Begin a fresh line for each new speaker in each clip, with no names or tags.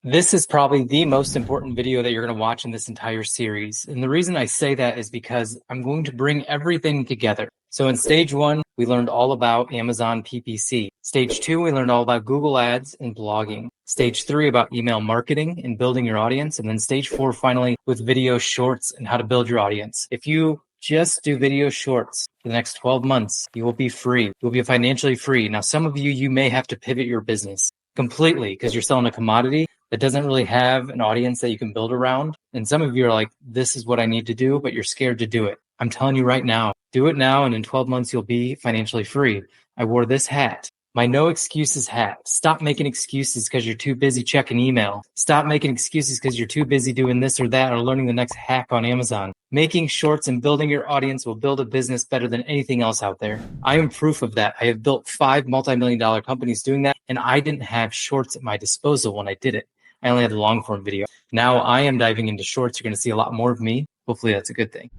This is probably the most important video that you're going to watch in this entire series. And the reason I say that is because I'm going to bring everything together. So in stage 1, we learned all about Amazon PPC. Stage 2, we learned all about Google Ads and blogging. Stage 3, about email marketing and building your audience. And then stage 4, finally, with video shorts and how to build your audience. If you just do video shorts for the next 12 months, you will be free. You'll be financially free. Now, some of you may have to pivot your business completely because you're selling a commodity that doesn't really have an audience that you can build around. And some of you are like, this is what I need to do, but you're scared to do it. I'm telling you right now, do it now. And in 12 months, you'll be financially free. I wore this hat, my no excuses hat. Stop making excuses because you're too busy checking email. Stop making excuses because you're too busy doing this or that or learning the next hack on Amazon. Making shorts and building your audience will build a business better than anything else out there. I am proof of that. I have built 5 multi-million-dollar companies doing that, and I didn't have shorts at my disposal when I did it. I only had the long form video. Now I am diving into shorts. You're going to see a lot more of me. Hopefully that's a good thing.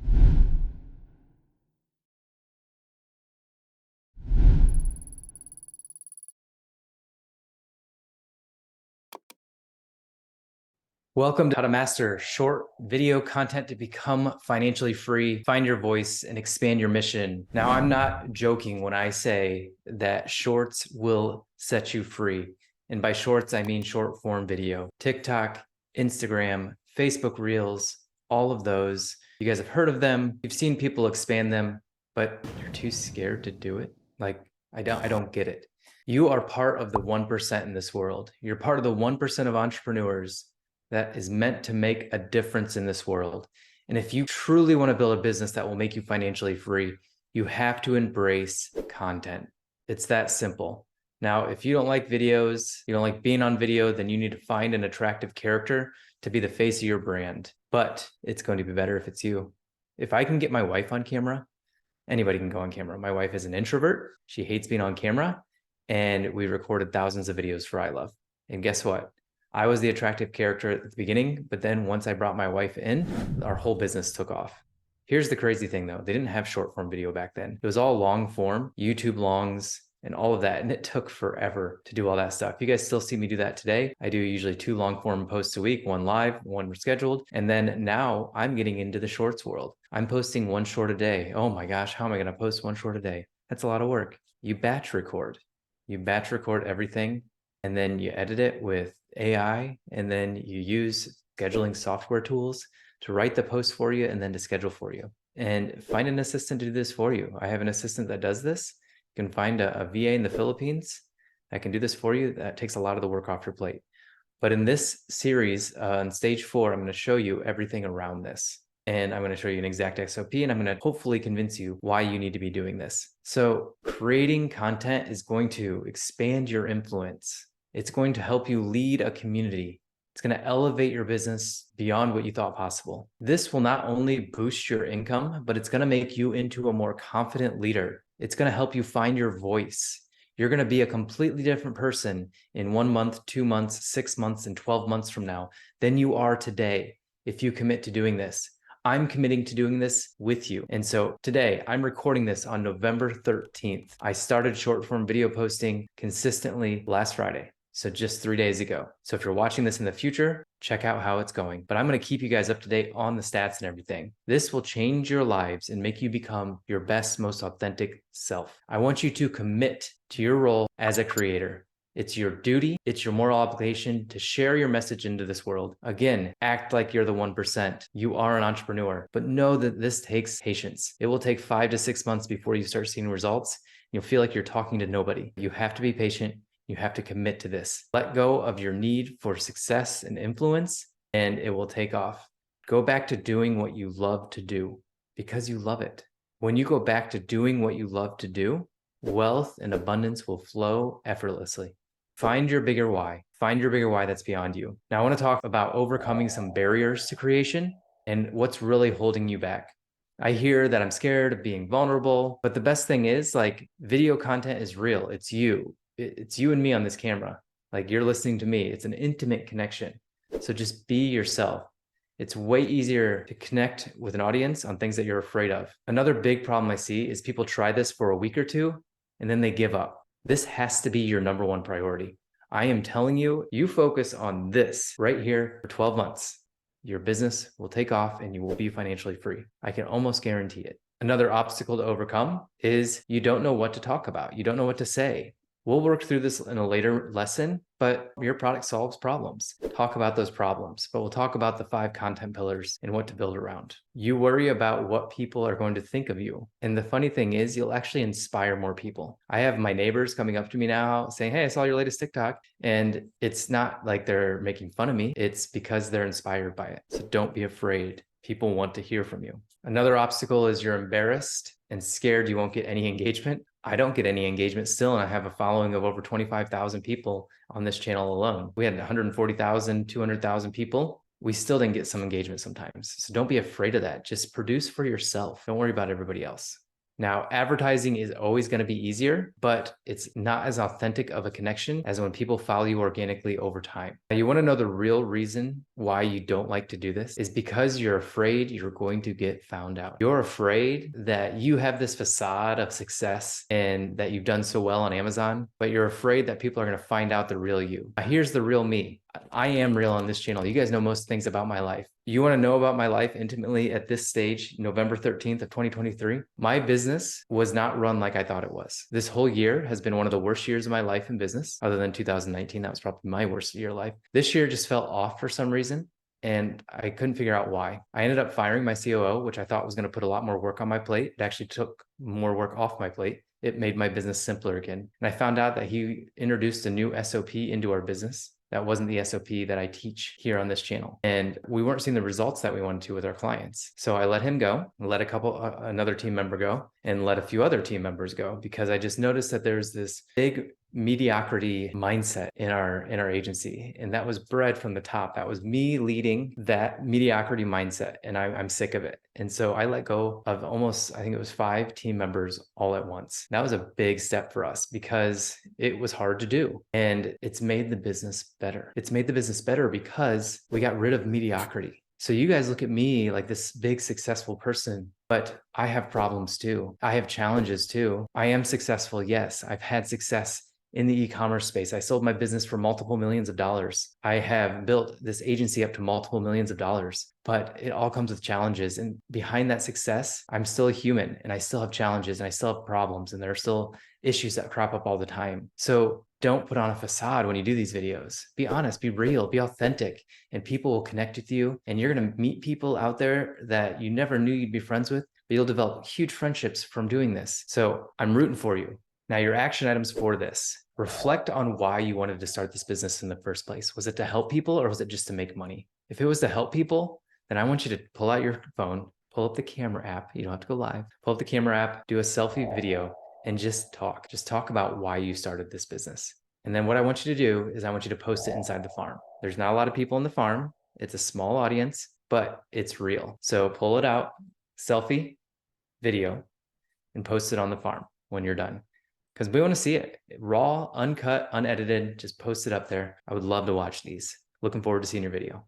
Welcome to How to Master Short Video Content to Become Financially Free, Find Your Voice, and Expand Your Mission. Now, I'm not joking when I say that shorts will set you free. And by shorts, I mean short form video. TikTok, Instagram, Facebook Reels, all of those. You guys have heard of them. You've seen people expand them, but you're too scared to do it. Like, I don't get it. You are part of the 1% in this world. You're part of the 1% of entrepreneurs that is meant to make a difference in this world. And if you truly want to build a business that will make you financially free, you have to embrace content. It's that simple. Now, if you don't like videos, you don't like being on video, then you need to find an attractive character to be the face of your brand. But it's going to be better if it's you. If I can get my wife on camera, anybody can go on camera. My wife is an introvert. She hates being on camera. And we recorded thousands of videos for I Love. And guess what? I was the attractive character at the beginning, but then once I brought my wife in, our whole business took off. Here's the crazy thing though. They didn't have short form video back then. It was all long form, YouTube longs, and all of that. And it took forever to do all that stuff. You guys still see me do that today. I do usually 2 long form posts a week, 1 live, 1 scheduled. And then now I'm getting into the shorts world. I'm posting 1 short a day. Oh my gosh, how am I going to post 1 short a day? That's a lot of work. You batch record. You batch record everything, and then you edit it with AI, and then you use scheduling software tools to write the post for you and then to schedule for you. And find an assistant to do this for you. I have an assistant that does this. You can find a VA in the Philippines that can do this for you. That takes a lot of the work off your plate. But in this series, on stage 4, I'm going to show you everything around this. And I'm going to show you an exact SOP, and I'm going to hopefully convince you why you need to be doing this. So creating content is going to expand your influence. It's going to help you lead a community. It's going to elevate your business beyond what you thought possible. This will not only boost your income, but it's going to make you into a more confident leader. It's going to help you find your voice. You're going to be a completely different person in 1 month, 2 months, 6 months, and 12 months from now than you are today if you commit to doing this. I'm committing to doing this with you. And so today I'm recording this on November 13th. I started short form video posting consistently last Friday. So just 3 days ago. So if you're watching this in the future, check out how it's going. But I'm going to keep you guys up to date on the stats and everything. This will change your lives and make you become your best, most authentic self. I want you to commit to your role as a creator. It's your duty. It's your moral obligation to share your message into this world. Again, act like you're the 1%. You are an entrepreneur, but know that this takes patience. It will take 5 to 6 months before you start seeing results. You'll feel like you're talking to nobody. You have to be patient. You have to commit to this. Let go of your need for success and influence, and it will take off. Go back to doing what you love to do because you love it. When you go back to doing what you love to do, wealth and abundance will flow effortlessly. Find your bigger why. Find your bigger why that's beyond you. Now, I want to talk about overcoming some barriers to creation and what's really holding you back. I hear that I'm scared of being vulnerable, but the best thing is, like, video content is real. It's you. It's you and me on this camera. Like, you're listening to me. It's an intimate connection. So just be yourself. It's way easier to connect with an audience on things that you're afraid of. Another big problem I see is people try this for a week or two and then they give up. This has to be your number 1 priority. I am telling you, you focus on this right here for 12 months. Your business will take off and you will be financially free. I can almost guarantee it. Another obstacle to overcome is you don't know what to talk about. You don't know what to say. We'll work through this in a later lesson, but your product solves problems. Talk about those problems, but we'll talk about the 5 content pillars and what to build around. You worry about what people are going to think of you. And the funny thing is, you'll actually inspire more people. I have my neighbors coming up to me now saying, hey, I saw your latest TikTok. And it's not like they're making fun of me. It's because they're inspired by it. So don't be afraid. People want to hear from you. Another obstacle is you're embarrassed and scared you won't get any engagement. I don't get any engagement still, and I have a following of over 25,000 people on this channel alone. We had 140,000, 200,000 people. We still didn't get some engagement sometimes. So don't be afraid of that. Just produce for yourself. Don't worry about everybody else. Now, advertising is always going to be easier, but it's not as authentic of a connection as when people follow you organically over time. Now, you want to know the real reason why you don't like to do this is because you're afraid you're going to get found out. You're afraid that you have this facade of success and that you've done so well on Amazon, but you're afraid that people are going to find out the real you. Now, here's the real me. I am real on this channel. You guys know most things about my life. You want to know about my life intimately at this stage, November 13th of 2023? My business was not run like I thought it was. This whole year has been one of the worst years of my life in business, other than 2019. That was probably my worst year of life. This year just felt off for some reason, and I couldn't figure out why. I ended up firing my COO, which I thought was going to put a lot more work on my plate. It actually took more work off my plate. It made my business simpler again. And I found out that he introduced a new SOP into our business. That wasn't the SOP that I teach here on this channel. And we weren't seeing the results that we wanted to with our clients. So I let him go, let another team member go, and let a few other team members go, because I just noticed that there's this big mediocrity mindset in our agency. And that was bred from the top. That was me leading that mediocrity mindset. And I'm sick of it. And so I let go of almost, I think it was 5 team members all at once. That was a big step for us because it was hard to do. And it's made the business better. It's made the business better because we got rid of mediocrity. So you guys look at me like this big successful person, but I have problems too. I have challenges too. I am successful. Yes, I've had success in the e-commerce space. I sold my business for multiple millions of dollars. I have built this agency up to multiple millions of dollars, but it all comes with challenges. And behind that success, I'm still a human and I still have challenges and I still have problems and there are still issues that crop up all the time. So don't put on a facade when you do these videos. Be honest, be real, be authentic, and people will connect with you. And you're going to meet people out there that you never knew you'd be friends with, but you'll develop huge friendships from doing this. So I'm rooting for you. Now, your action items for this: reflect on why you wanted to start this business in the first place. Was it to help people or was it just to make money? If it was to help people, then I want you to pull out your phone, pull up the camera app. You don't have to go live. Pull up the camera app, do a selfie video, and just talk. Just talk about why you started this business. And then what I want you to do is I want you to post it inside the farm. There's not a lot of people in the farm. It's a small audience, but it's real. So pull it out, selfie, video, and post it on the farm when you're done. Because we want to see it raw, uncut, unedited. Just post it up there. I would love to watch these. Looking forward to seeing your video.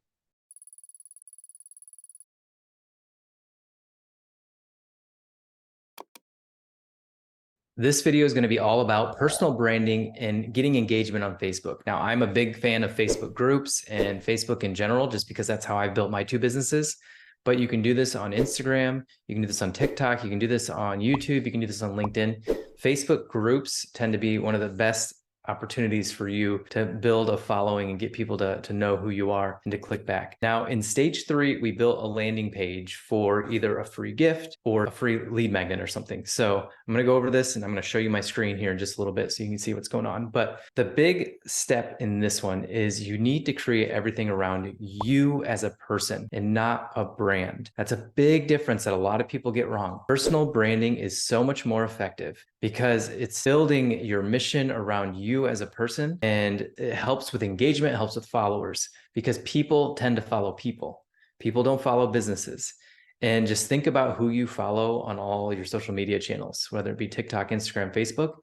This video is going to be all about personal branding and getting engagement on Facebook. Now, I'm a big fan of Facebook groups and Facebook in general, just because that's how I built my 2 businesses. But you can do this on Instagram, you can do this on TikTok, you can do this on YouTube, you can do this on LinkedIn. Facebook groups tend to be one of the best opportunities for you to build a following and get people to know who you are and to click back. Now, in stage 3, we built a landing page for either a free gift or a free lead magnet or something. So I'm going to go over this and I'm going to show you my screen here in just a little bit so you can see what's going on. But the big step in this one is you need to create everything around you as a person and not a brand. That's a big difference that a lot of people get wrong. Personal branding is so much more effective because it's building your mission around you as a person, and it helps with engagement, helps with followers, because people tend to follow people. People don't follow businesses. And just think about who you follow on all your social media channels, whether it be TikTok, Instagram, Facebook.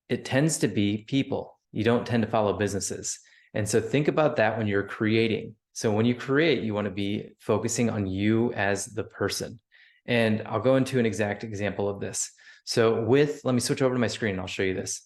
It tends to be people. You don't tend to follow businesses. And so think about that when you're creating. So when you create, you want to be focusing on you as the person. And I'll go into an exact example of this. So let me switch over to my screen and I'll show you this.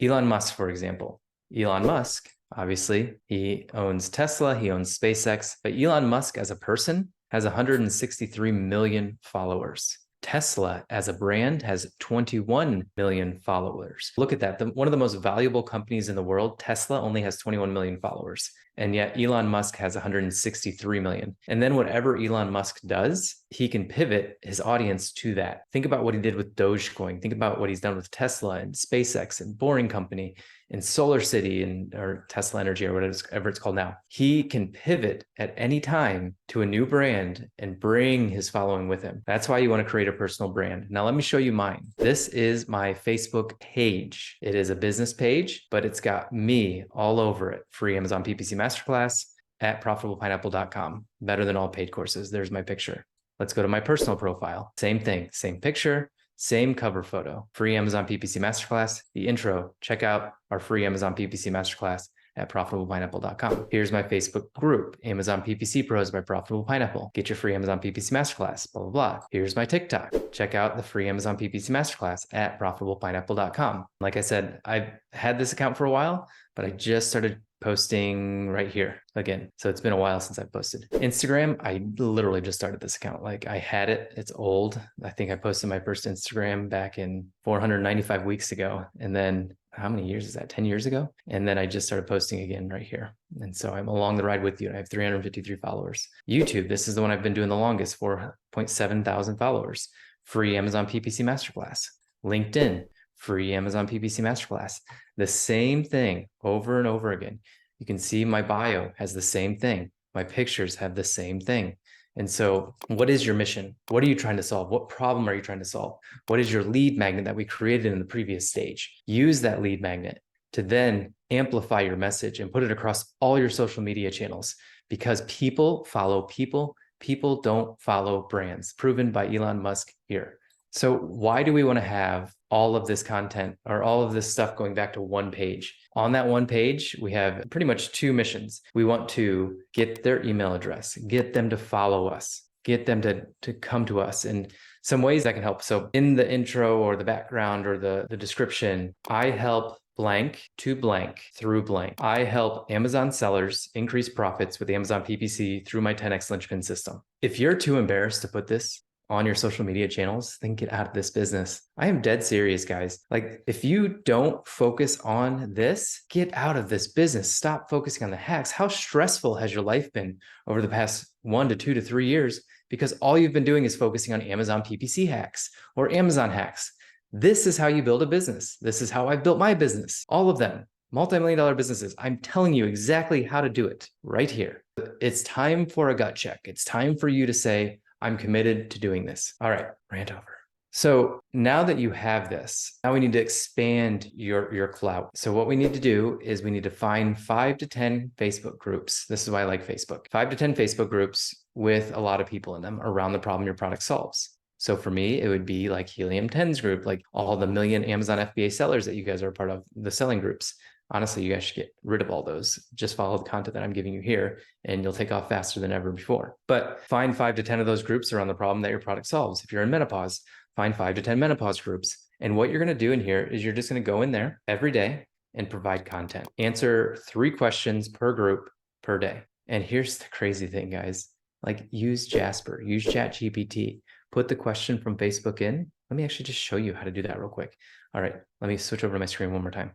Elon Musk, for example. Elon Musk Obviously, he owns Tesla, he owns SpaceX, but Elon Musk as a person has 163 million followers. Tesla as a brand has 21 million followers. Look at that. One of the most valuable companies in the world, Tesla, only has 21 million followers. And yet Elon Musk has 163 million. And then whatever Elon Musk does, he can pivot his audience to that. Think about what he did with Dogecoin. Think about what he's done with Tesla and SpaceX and Boring Company and Solar City or Tesla Energy or whatever it's called now. He can pivot at any time to a new brand and bring his following with him. That's why you want to create a personal brand. Now, let me show you mine. This is my Facebook page. It is a business page, but it's got me all over it. Free Amazon PPC Masterclass at profitablepineapple.com. Better than all paid courses. There's my picture. Let's go to my personal profile. Same thing, same picture, same cover photo. Free Amazon PPC Masterclass, the intro. Check out our free Amazon PPC Masterclass at profitablepineapple.com. Here's my Facebook group, Amazon PPC Pros by Profitable Pineapple. Get your free Amazon PPC Masterclass, blah, blah, blah. Here's my TikTok. Check out the free Amazon PPC Masterclass at profitablepineapple.com. Like I said, I've had this account for a while, but I just started posting right here again. So it's been a while since I posted. Instagram, I literally just started this account. Like I had it, it's old. I think I posted my first Instagram back in 495 weeks ago. And then how many years is that? 10 years ago? And then I just started posting again right here. And so I'm along the ride with you. I have 353 followers. YouTube, this is the one I've been doing the longest, 4.7 thousand followers. Free Amazon PPC Masterclass. LinkedIn, free Amazon PPC Masterclass. The same thing over and over again. You can see my bio has the same thing. My pictures have the same thing. And so what is your mission? What are you trying to solve? What problem are you trying to solve? What is your lead magnet that we created in the previous stage? Use that lead magnet to then amplify your message and put it across all your social media channels, because people follow people. People don't follow brands, proven by Elon Musk here. So why do we want to have all of this content or all of this stuff going back to one page? On that one page, we have pretty much two missions. We want to get their email address, get them to follow us, get them to come to us. And some ways that can help. So in the intro or the background or the description, I help blank to blank through blank. I help Amazon sellers increase profits with Amazon PPC through my 10x linchpin system. If you're too embarrassed to put this on your social media channels, then get out of this business. I am dead serious, guys. Like, if you don't focus on this, get out of this business. Stop focusing on the hacks. How stressful has your life been over the past 1 to 2 to 3 years? Because all you've been doing is focusing on Amazon PPC hacks or Amazon hacks. This is how you build a business. This is how I built my business. All of them, multi-million-dollar businesses. I'm telling you exactly how to do it right here. It's time for a gut check. It's time for you to say, I'm committed to doing this. All right, rant over. So now that you have this, now we need to expand your clout. So what we need to do is we need to find 5 to 10 Facebook groups. This is why I like Facebook. 5 to 10 Facebook groups with a lot of people in them around the problem your product solves. So for me, it would be like Helium 10's group, like all the million Amazon FBA sellers that you guys are a part of, the selling groups. Honestly, you guys should get rid of all those. Just follow the content that I'm giving you here and you'll take off faster than ever before. But find 5 to 10 of those groups around the problem that your product solves. If you're in menopause, find 5 to 10 menopause groups. And what you're going to do in here is you're just going to go in there every day and provide content. Answer 3 questions per group per day. And here's the crazy thing, guys. Like, use Jasper, use ChatGPT, put the question from Facebook in. Let me actually just show you how to do that real quick. All right, let me switch over to my screen one more time.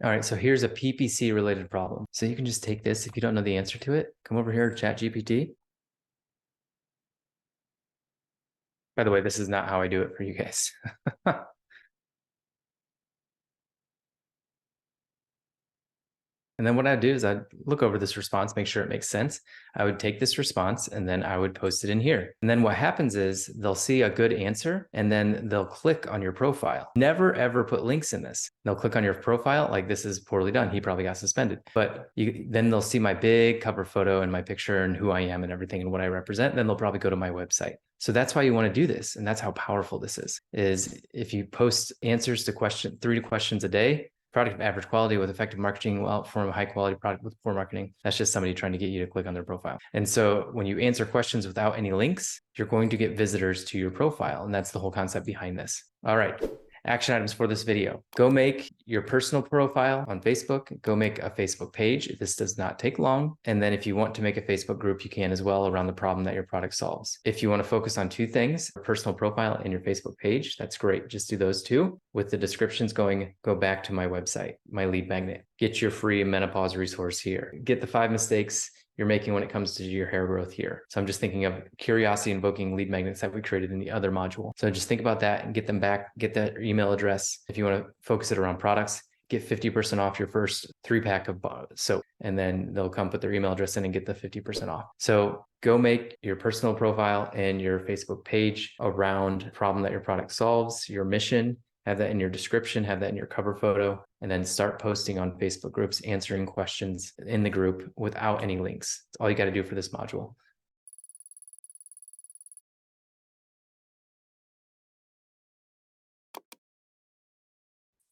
All right, so here's a PPC related problem. So you can just take this. If you don't know the answer to it, come over here to ChatGPT. By the way, this is not how I do it for you guys. And then what I'd do is I'd look over this response, make sure it makes sense. I would take this response and then I would post it in here. And then what happens is they'll see a good answer and then they'll click on your profile. Never, ever put links in this. They'll click on your profile like, this is poorly done. He probably got suspended. But then they'll see my big cover photo and my picture and who I am and everything and what I represent. Then they'll probably go to my website. So that's why you want to do this. And that's how powerful this is if you post answers to 3 questions a day, product of average quality with effective marketing will outperform a high quality product with poor marketing. That's just somebody trying to get you to click on their profile. And so when you answer questions without any links, you're going to get visitors to your profile. And that's the whole concept behind this. All right. Action items for this video. Go make your personal profile on Facebook. Go make a Facebook page. This does not take long. And then if you want to make a Facebook group, you can as well around the problem that your product solves. If you want to focus on two things, your personal profile and your Facebook page, that's great. Just do those two. With the descriptions going, go back to my website, my lead magnet. Get your free menopause resource here. Get the 5 mistakes you're making when it comes to your hair growth here. So I'm just thinking of curiosity invoking lead magnets that we created in the other module. So just think about that and get them back, get that email address. If you want to focus it around products, get 50% off your first 3-pack of soap, and then they'll come put their email address in and get the 50% off. So go make your personal profile and your Facebook page around the problem that your product solves, your mission. Have that in your description, have that in your cover photo, and then start posting on Facebook groups, answering questions in the group without any links. That's all you got to do for this module.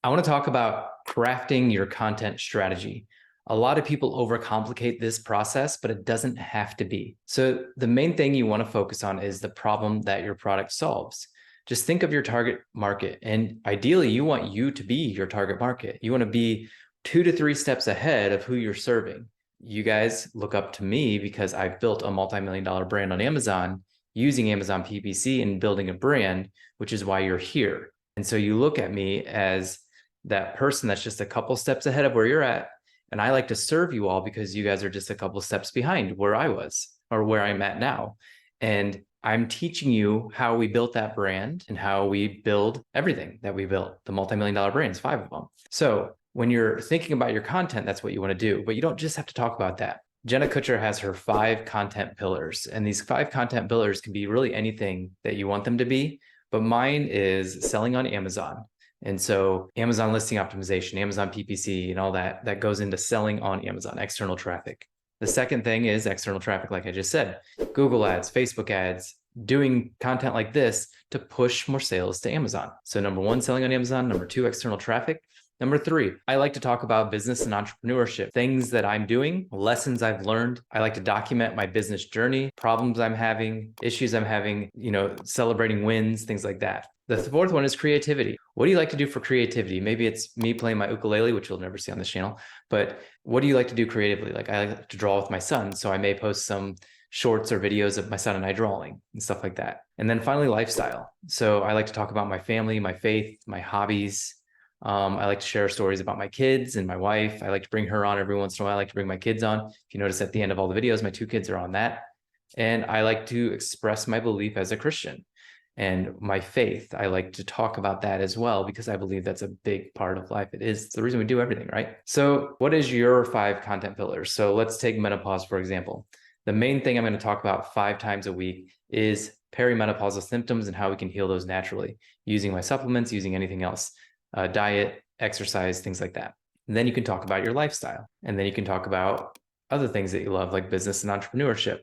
I want to talk about crafting your content strategy. A lot of people overcomplicate this process, but it doesn't have to be. So the main thing you want to focus on is the problem that your product solves. Just think of your target market, and ideally you want you to be your target market. You want to be 2 to 3 steps ahead of who you're serving. You guys look up to me because I've built a multi-million-dollar brand on Amazon using Amazon PPC and building a brand, which is why you're here. And so you look at me as that person that's just a couple steps ahead of where you're at. And I like to serve you all because you guys are just a couple steps behind where I was or where I'm at now. And I'm teaching you how we built that brand and how we build everything that we built, the multi-million-dollar brands, 5 of them. So when you're thinking about your content, that's what you want to do, but you don't just have to talk about that. Jenna Kutcher has her 5 content pillars, and these 5 content pillars can be really anything that you want them to be, but mine is selling on Amazon. And so Amazon listing optimization, Amazon PPC, and all that goes into selling on Amazon, external traffic. The second thing is external traffic, like I just said, Google ads, Facebook ads, doing content like this to push more sales to Amazon. So number 1, selling on Amazon. Number 2, external traffic. Number 3, I like to talk about business and entrepreneurship, things that I'm doing, lessons I've learned. I like to document my business journey, problems I'm having, issues I'm having, celebrating wins, things like that. The 4th one is creativity. What do you like to do for creativity? Maybe it's me playing my ukulele, which you'll never see on this channel, but what do you like to do creatively? Like I like to draw with my son, so I may post some shorts or videos of my son and I drawing and stuff like that. And then finally, lifestyle. So I like to talk about my family, my faith, my hobbies. I like to share stories about my kids and my wife. I like to bring her on every once in a while. I like to bring my kids on. If you notice at the end of all the videos, my 2 kids are on that. And I like to express my belief as a Christian and my faith. I like to talk about that as well because I believe that's a big part of life. It's the reason we do everything, right? So what is your 5 content pillars? So let's take menopause, for example. The main thing I'm going to talk about 5 times a week is perimenopausal symptoms and how we can heal those naturally using my supplements, using anything else. Diet, exercise, things like that. And then you can talk about your lifestyle. And then you can talk about other things that you love, like business and entrepreneurship.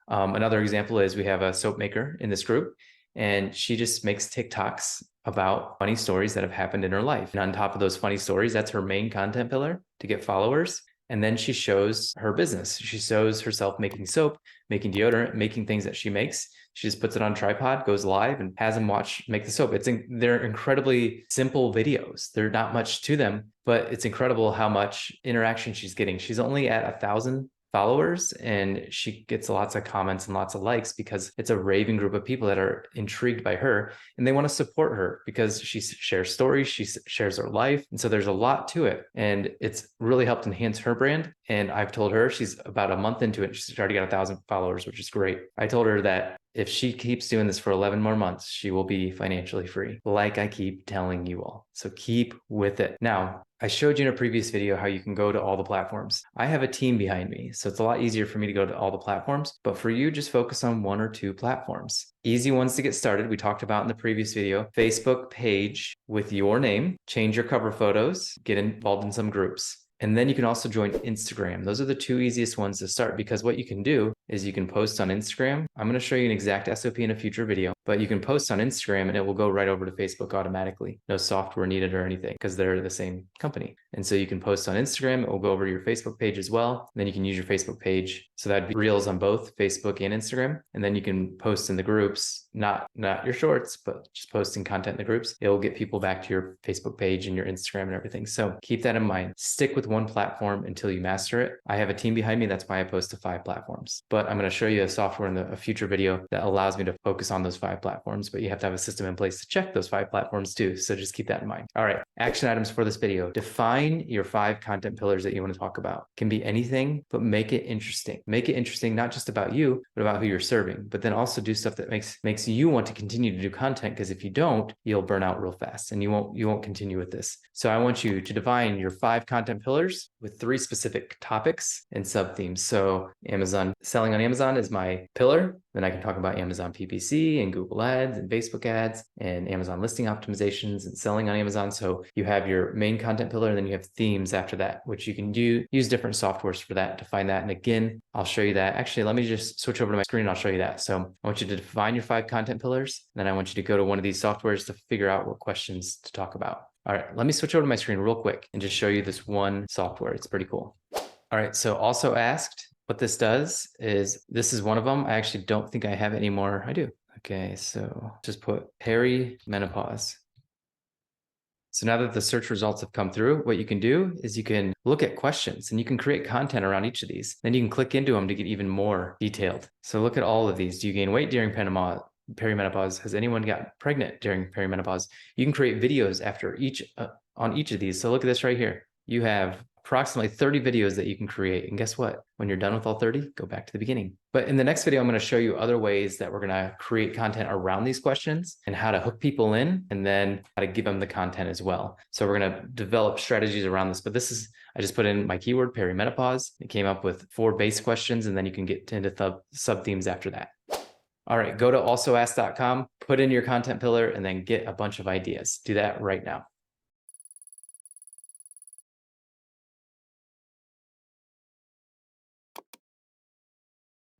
Another example is we have a soap maker in this group, and she just makes TikToks about funny stories that have happened in her life. And on top of those funny stories, that's her main content pillar to get followers. And then she shows her business. She shows herself making soap, making deodorant, making things that she makes. She just puts it on a tripod, goes live, and has them make the soap. They're incredibly simple videos. There's not much to them, but it's incredible how much interaction she's getting. She's only at 1,000 followers, and she gets lots of comments and lots of likes because it's a raving group of people that are intrigued by her, and they want to support her because she shares stories, she shares her life. And so there's a lot to it, and it's really helped enhance her brand. And I've told her, she's about a month into it, she's already got 1,000 followers, which is great. I told her that if she keeps doing this for 11 more months, she will be financially free, like I keep telling you all. So keep with it. Now, I showed you in a previous video how you can go to all the platforms. I have a team behind me, so it's a lot easier for me to go to all the platforms, but for you, just focus on 1 or 2 platforms. Easy ones to get started. We talked about in the previous video, Facebook page with your name, change your cover photos, get involved in some groups. And then you can also join Instagram. Those are the 2 easiest ones to start, because what you can do is you can post on Instagram. I'm going to show you an exact SOP in a future video, but you can post on Instagram and it will go right over to Facebook automatically. No software needed or anything because they're the same company. And so you can post on Instagram. It will go over to your Facebook page as well. Then you can use your Facebook page. So that'd be Reels on both Facebook and Instagram. And then you can post in the groups not your shorts, but just posting content in the groups, it'll get people back to your Facebook page and your Instagram and everything. So keep that in mind. Stick with one platform until you master it. I have a team behind me. That's why I post to 5 platforms. But I'm going to show you a software in a future video that allows me to focus on those 5 platforms, but you have to have a system in place to check those 5 platforms too. So just keep that in mind. All right, action items for this video. Define your 5 content pillars that you want to talk about. Can be anything, but make it interesting. Make it interesting, not just about you, but about who you're serving. But then also do stuff that makes you want to continue to do content, because if you don't, you'll burn out real fast and you won't continue with this. So I want you to define your 5 content pillars with 3 specific topics and sub themes. So Amazon, selling on Amazon is my pillar. Then I can talk about Amazon PPC and Google ads and Facebook ads and Amazon listing optimizations and selling on Amazon. So you have your main content pillar, and then you have themes after that, which you can use different softwares for that to find that. And again, I'll show you that. Actually, let me just switch over to my screen and I'll show you that. So I want you to define your 5 content pillars. Then I want you to go to one of these softwares to figure out what questions to talk about. All right, let me switch over to my screen real quick and just show you this one software. It's pretty cool. All right, so also asked, what this does is, this is one of them. I actually don't think I have any more. I do. Okay, so just put perimenopause. So now that the search results have come through, what you can do is you can look at questions and you can create content around each of these. Then you can click into them to get even more detailed. So look at all of these. Do you gain weight during perimenopause? Has anyone got pregnant during perimenopause? You can create videos after on each of these. So look at this right here. You have approximately 30 videos that you can create. And guess what? When you're done with all 30, go back to the beginning. But in the next video, I'm going to show you other ways that we're going to create content around these questions and how to hook people in, and then how to give them the content as well. So we're going to develop strategies around this. But I just put in my keyword perimenopause. It came up with 4 base questions, and then you can get into sub themes after that. All right, go to alsoask.com, put in your content pillar, and then get a bunch of ideas. Do that right now.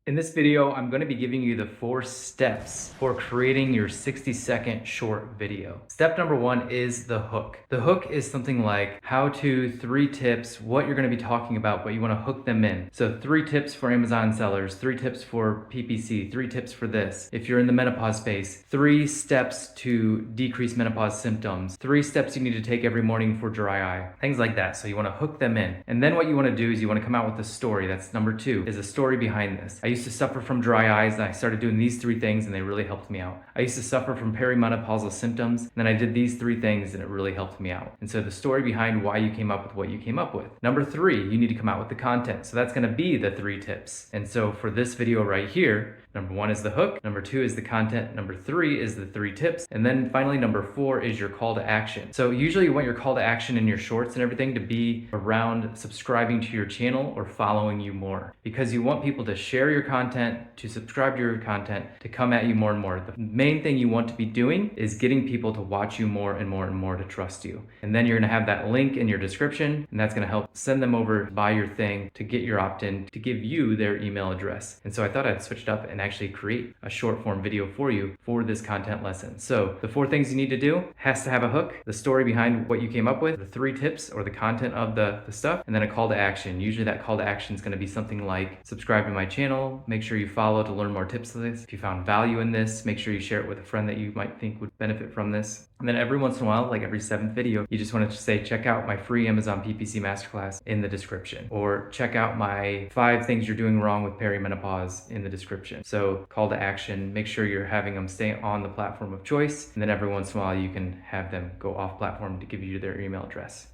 In this video, I'm going to be giving you the 4 steps for creating your 60-second short video. Step number 1 is the hook. The hook is something like how to, 3 tips, what you're going to be talking about, but you want to hook them in. So 3 tips for Amazon sellers, 3 tips for PPC, 3 tips for this. If you're in the menopause space, 3 steps to decrease menopause symptoms, 3 steps you need to take every morning for dry eye, things like that. So you want to hook them in. And then what you want to do is you want to come out with a story. That's number 2, is a story behind this. I used to suffer from dry eyes, and I started doing these 3 things, and they really helped me out. I used to suffer from perimenopausal symptoms, and then I did these 3 things, and it really helped me out. And so the story behind why you came up with what you came up with. Number 3, you need to come out with the content. So that's going to be the 3 tips. And so for this video right here, number 1 is the hook, number 2 is the content, number 3 is the 3 tips, and then finally number 4 is your call to action. So usually you want your call to action in your shorts and everything to be around subscribing to your channel or following you more, because you want people to share your content, to subscribe to your content, to come at you more and more. The main thing you want to be doing is getting people to watch you more and more and more, to trust you. And then you're going to have that link in your description, and that's going to help send them over, buy your thing, to get your opt-in, to give you their email address. And so I thought I'd switch it up and actually create a short form video for you for this content lesson. So the 4 things you need to do has to have a hook, the story behind what you came up with, the 3 tips or the content of the stuff, and then a call to action. Usually that call to action is going to be something like subscribe to my channel, make sure you follow to learn more tips of this. If you found value in this, make sure you share it with a friend that you might think would benefit from this. And then every once in a while, like every 7th video, you just want to say, check out my free Amazon PPC masterclass in the description, or check out my 5 things you're doing wrong with perimenopause in the description. So call to action, make sure you're having them stay on the platform of choice, and then every once in a while you can have them go off platform to give you their email address.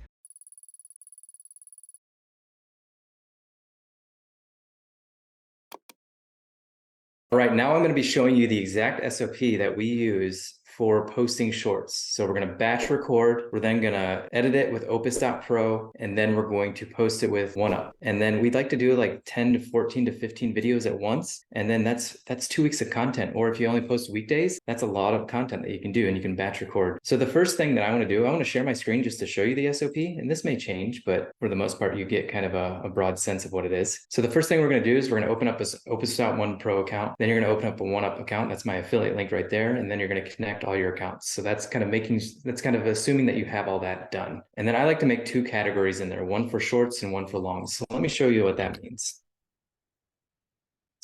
All right, now I'm going to be showing you the exact SOP that we use for posting shorts. So we're going to batch record. We're then going to edit it with Opus.Pro, and then we're going to post it with OneUp. And then we'd like to do like 10 to 14 to 15 videos at once. And then that's 2 weeks of content. Or if you only post weekdays, that's a lot of content that you can do, and you can batch record. So the first thing that I want to do, I want to share my screen just to show you the SOP. And this may change, but for the most part, you get kind of a broad sense of what it is. So the first thing we're going to do is we're going to open up this Opus.One Pro account. Then you're going to open up a OneUp account. That's my affiliate link right there. And then you're going to connect all your accounts. So that's kind of assuming that you have all that done. And then I like to make 2 categories in there, one for shorts and one for longs. So let me show you what that means.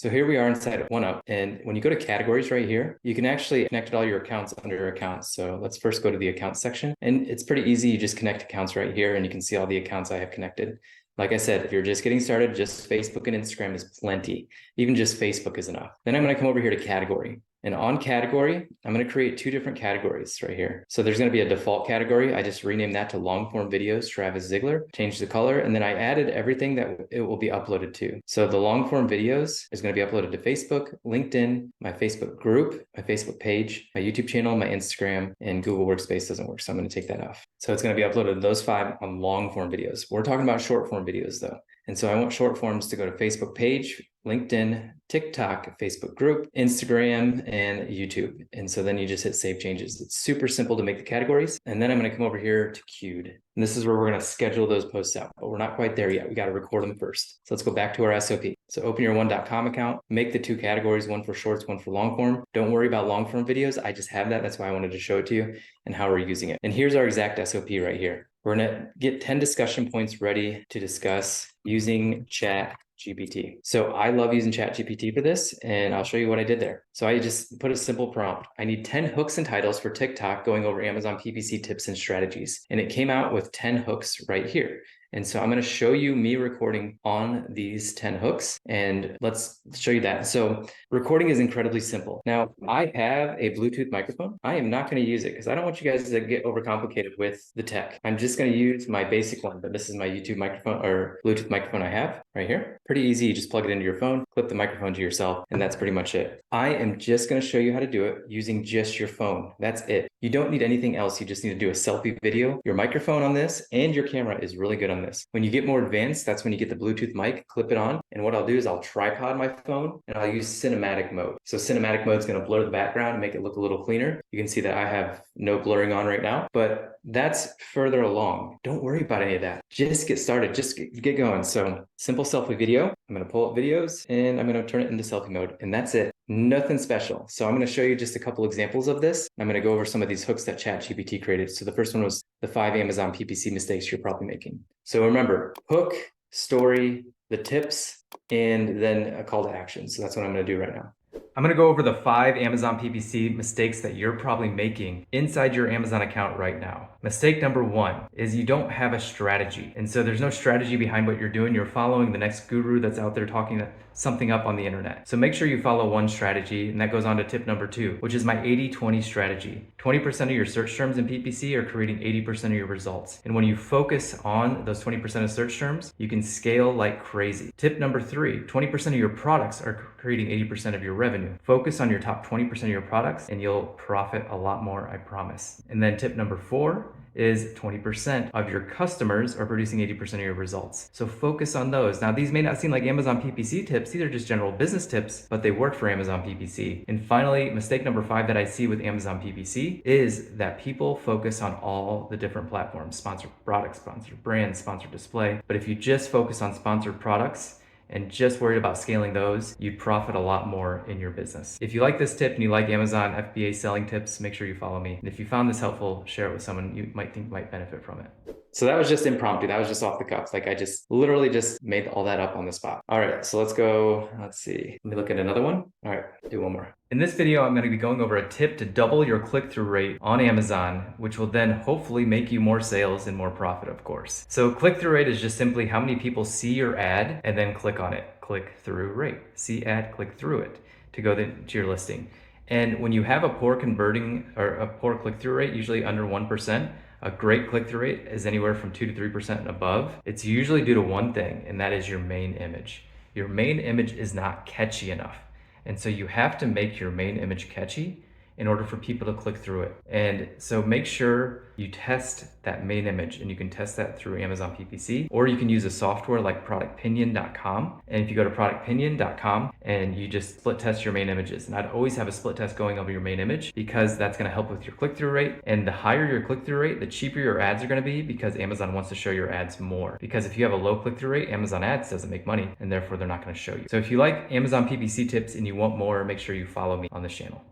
So here we are inside of OneUp. And when you go to categories right here, you can actually connect all your accounts under your accounts. So let's first go to the accounts section. And it's pretty easy. You just connect accounts right here and you can see all the accounts I have connected. Like I said, if you're just getting started, just Facebook and Instagram is plenty. Even just Facebook is enough. Then I'm going to come over here to category. And on category, I'm going to create 2 different categories right here. So there's going to be a default category. I just renamed that to long form videos, Travis Ziegler, changed the color, and then I added everything that it will be uploaded to. So the long form videos is going to be uploaded to Facebook, LinkedIn, my Facebook group, my Facebook page, my YouTube channel, my Instagram, and Google Workspace doesn't work. So I'm going to take that off. So it's going to be uploaded to those 5 on long form videos. We're talking about short form videos though. And so I want short forms to go to Facebook page, LinkedIn, TikTok, Facebook group, Instagram, and YouTube. And so then you just hit save changes. It's super simple to make the categories. And then I'm going to come over here to queued. And this is where we're going to schedule those posts out, but we're not quite there yet. We got to record them first. So let's go back to our SOP. So open your one.com account, make the 2 categories, one for shorts, one for long form. Don't worry about long form videos. I just have that. That's why I wanted to show it to you and how we're using it. And here's our exact SOP right here. We're going to get 10 discussion points ready to discuss using ChatGPT. So I love using ChatGPT for this, and I'll show you what I did there. So I just put a simple prompt. I need 10 hooks and titles for TikTok going over Amazon PPC tips and strategies. And it came out with 10 hooks right here. And so I'm going to show you me recording on these 10 hooks, and let's show you that. So recording is incredibly simple. Now I have a Bluetooth microphone. I am not going to use it because I don't want you guys to get overcomplicated with the tech. I'm just going to use my basic one, but this is my YouTube microphone or Bluetooth microphone I have right here. Pretty easy. You just plug it into your phone, clip the microphone to yourself, and that's pretty much it. I am just going to show you how to do it using just your phone. That's it. You don't need anything else. You just need to do a selfie video. Your microphone on this and your camera is really good on this. When you get more advanced, that's when you get the Bluetooth mic, clip it on. And what I'll do is I'll tripod my phone and I'll use cinematic mode. So cinematic mode is going to blur the background and make it look a little cleaner. You can see that I have no blurring on right now, but that's further along. Don't worry about any of that. Just get started. Just get going. So simple selfie video. I'm going to pull up videos and I'm going to turn it into selfie mode. And that's it. Nothing special. So I'm going to show you just a couple examples of this. I'm going to go over some of these hooks that ChatGPT created. So the first one was the 5 Amazon PPC mistakes you're probably making. So remember, hook, story, the tips, and then a call to action. So that's what I'm going to do right now. I'm going to go over the 5 Amazon PPC mistakes that you're probably making inside your Amazon account right now. Mistake number 1 is you don't have a strategy. And so there's no strategy behind what you're doing. You're following the next guru that's out there talking something up on the internet. So make sure you follow one strategy, and that goes on to tip number 2, which is my 80-20 strategy. 20% of your search terms in PPC are creating 80% of your results. And when you focus on those 20% of search terms, you can scale like crazy. Tip number 3, 20% of your products are creating 80% of your revenue. Focus on your top 20% of your products and you'll profit a lot more, I promise. And then tip number 4 is 20% of your customers are producing 80% of your results. So focus on those. Now, these may not seem like Amazon PPC tips. These are just general business tips, but they work for Amazon PPC. And finally, mistake number 5 that I see with Amazon PPC is that people focus on all the different platforms, sponsored products, sponsored brands, sponsored display. But if you just focus on sponsored products and just worried about scaling those, you'd profit a lot more in your business. If you like this tip and you like Amazon FBA selling tips, make sure you follow me. And if you found this helpful, share it with someone you might think might benefit from it. So that was just impromptu. That was just off the cuff. Like I just literally just made all that up on the spot. All right, so let's go. Let's see. Let me look at another one. All right, do one more. In this video, I'm going to be going over a tip to double your click-through rate on Amazon, which will then hopefully make you more sales and more profit, of course. So click-through rate is just simply how many people see your ad and then click on it. Click-through rate. See ad, click through it to go to your listing. And when you have a poor converting or a poor click-through rate, usually under 1%, a great click-through rate is anywhere from 2 to 3% and above. It's usually due to one thing, and that is your main image. Your main image is not catchy enough. And so you have to make your main image catchy in order for people to click through it. And so make sure you test that main image, and you can test that through Amazon PPC, or you can use a software like productpinion.com. And if you go to productpinion.com and you just split test your main images, and I'd always have a split test going over your main image because that's gonna help with your click-through rate. And the higher your click-through rate, the cheaper your ads are gonna be because Amazon wants to show your ads more. Because if you have a low click-through rate, Amazon ads doesn't make money, and therefore they're not gonna show you. So if you like Amazon PPC tips and you want more, make sure you follow me on this channel.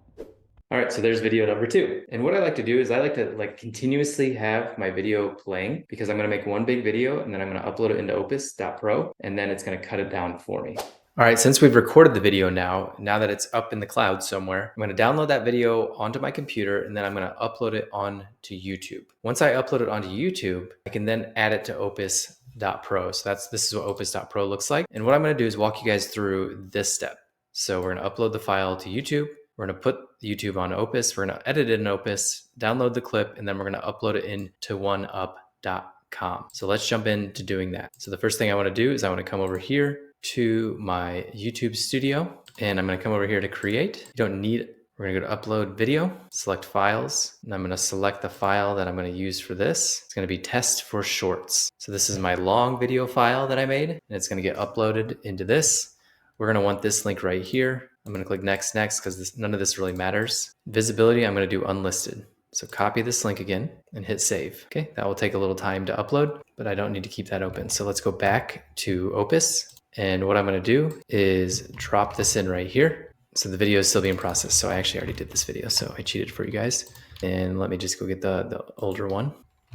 All right, so there's video number 2. And what I like to do is I like to continuously have my video playing because I'm gonna make one big video and then I'm gonna upload it into opus.pro and then it's gonna cut it down for me. All right, since we've recorded the video now that it's up in the cloud somewhere, I'm going to download that video onto my computer and then I'm going to upload it onto YouTube. Once I upload it onto YouTube, I can then add it to opus.pro. So this is what opus.pro looks like. And what I'm going to do is walk you guys through this step. So we're going to upload the file to YouTube. We're going to put YouTube on Opus. We're going to edit it in Opus, download the clip, and then we're going to upload it into oneup.com. So let's jump into doing that. So the first thing I want to do is I want to come over here to my YouTube studio and I'm going to come over here to create. You don't need it. We're going to go to upload video, select files, and I'm going to select the file that I'm going to use for this. It's going to be test for shorts. So this is my long video file that I made and it's going to get uploaded into this. We're going to want this link right here. I'm going to click next because none of this really matters. Visibility, I'm going to do unlisted. So copy this link again and hit save. Okay, that will take a little time to upload, but I don't need to keep that open. So let's go back to Opus. And what I'm going to do is drop this in right here. So the video is still being processed. So I actually already did this video, so I cheated for you guys. And let me just go get the older one.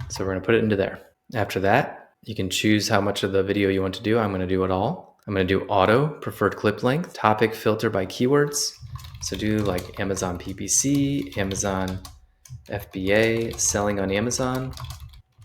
So we're going to put it into there. After that, you can choose how much of the video you want to do. I'm going to do it all. I'm going to do auto, preferred clip length, topic filter by keywords. So do like Amazon PPC, Amazon FBA, selling on Amazon,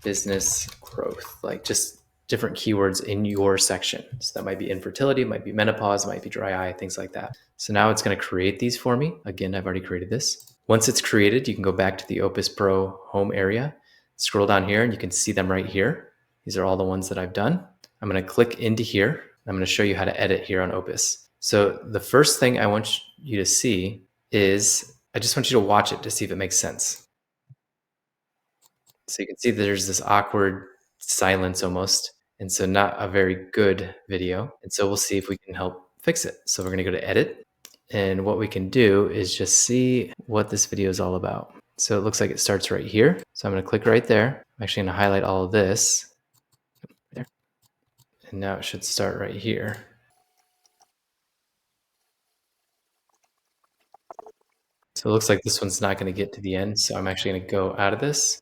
business growth, like just different keywords in your section. So that might be infertility, might be menopause, might be dry eye, things like that. So now it's going to create these for me. Again, I've already created this. Once it's created, you can go back to the Opus Pro home area, scroll down here and you can see them right here. These are all the ones that I've done. I'm going to click into here. I'm going to show you how to edit here on Opus. So the first thing I want you to see is, I just want you to watch it to see if it makes sense. So you can see there's this awkward silence almost. And so not a very good video. And so we'll see if we can help fix it. So we're going to go to edit. And what we can do is just see what this video is all about. So it looks like it starts right here. So I'm going to click right there. I'm actually going to highlight all of this. There. And now it should start right here. So it looks like this one's not going to get to the end. So I'm actually going to go out of this.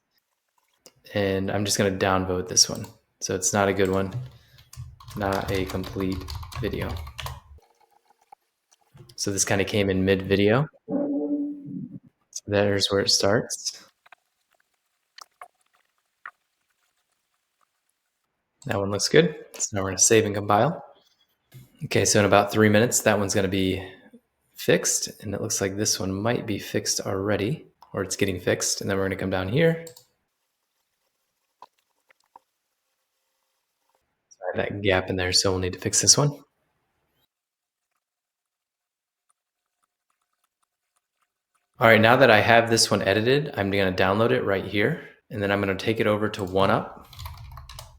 And I'm just going to downvote this one. So it's not a good one. Not a complete video. So this kind of came in mid-video. So there's where it starts. That one looks good. So now we're going to save and compile. Okay, so in about 3 minutes, that one's going to be fixed. And it looks like this one might be fixed already, or it's getting fixed. And then we're going to come down here. So I have that gap in there, so we'll need to fix this one. All right, now that I have this one edited, I'm going to download it right here. And then I'm going to take it over to OneUp.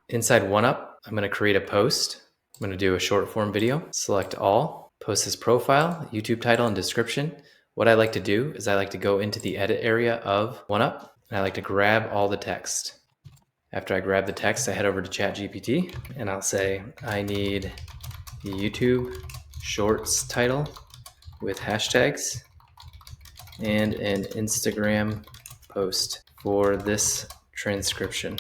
Inside OneUp, I'm going to create a post. I'm going to do a short form video, select all, post this profile, YouTube title, and description. What I like to do is I like to go into the edit area of OneUp, and I like to grab all the text. After I grab the text, I head over to ChatGPT, and I'll say, I need the YouTube Shorts title with hashtags and an Instagram post for this transcription.